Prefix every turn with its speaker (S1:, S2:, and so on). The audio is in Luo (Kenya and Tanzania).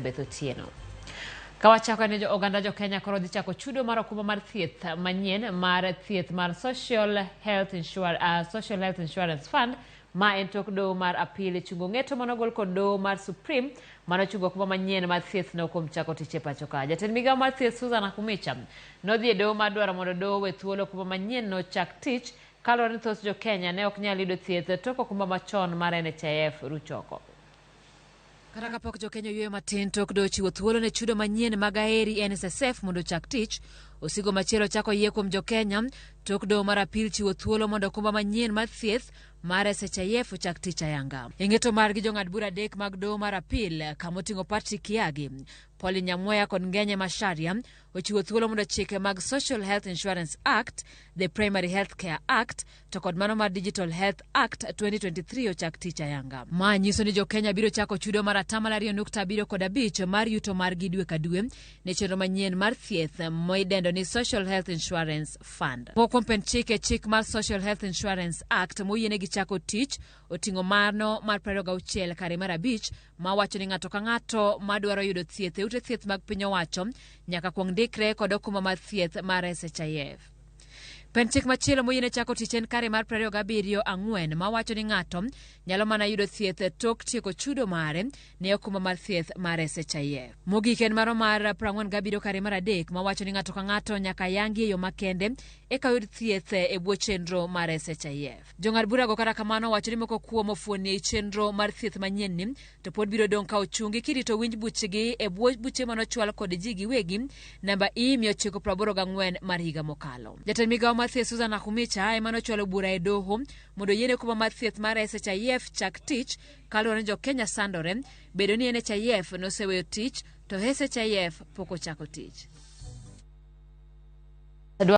S1: Beth Otieno. Kawachako ne oganda Jokenya koro dhi chako chudo mar okumba mar thieth manyien mar thieth mar Social Health Insurance Fund ma en tok doho mar apil chungo ng'eto manogol kod doho mar Supreme manochungo okumba manyien mar thieth no kuom chako tich e pacho ka. Jatend migawo mar thieth Susan Akumicha nodhi e doho mar dwaro mondo doho we thuolo okumba manyien no chak tich kaluwore ni thoth Jokenya ne ok nyal yudo thieth tok okumba machon mar SHIF ruchoko. Kata kapok Jokenya yweyo matin tok doho chiwo thuolo ne chudo manyien mag aheri NSSF mondo chak tich, osigo machielo chako yie kuom Jokenya tok doho mar apil chiwo thuolo mondo okumba manyien mar thieth mar SHIF chak tich ayanga. Ing'eto margi jong'ad bura adek mag doho mar apil kamoting'o Patrick Kiagi, Pauli Nyamweya kod Ngenye Masharia ochiwo thuolo mondo chike mag Social Health Insurance Act, the Primary Health Care Act to kod mano mar Digital Health Act 2023 ochak tich ayanga. Ma nyiso ni Jokenya biro chako chudo mar 2.75 mar yuto margi dwe ka dwe ne chenro manyien mar thieth moidendo ni Social Health Insurance Fund. Kuom chik mar Social Health Insurance Act moyienegi chako tich oting'o mano mar 26 kare mar 5 ma wacho ni ng'ato ka ng'ato madwaro yudo thieth e ute thieth mag piny owacho nyaka kuong ndikre kod okumba mar thieth mar SHIF. Penchik machielo moyiene chako tich en kare mar 27/4 ma wacho ni ng'ato nyalo mana yudo thieth tok tieko chudo mare ne okumba mar thieth mar SHIF. Mogik en maro mar 47 kare mar 3 ma wacho ni ng'ato ka ng'ato nyaka yangi e yo makende eka yud thieth e bwo chenro mar SHIF. Jong'ad bura go kata kamano wacho ni moko kuom ofuoni e chenro mar thieth manyien ni to pod biro dong' ka ochungi kirito winj buchgi e bwo buche manochwal kod ji giwegi namba E984 mar higa mokalo. Jatend migawo mar thieth Susan Akumicha ema nochwalo bura e doho mondo yiene okumba mar thieth mar SHIF chak tich kaluwore ni Jokenya sandore bedo ni NHIF noseweyo tich to SHIF pok ochako tich.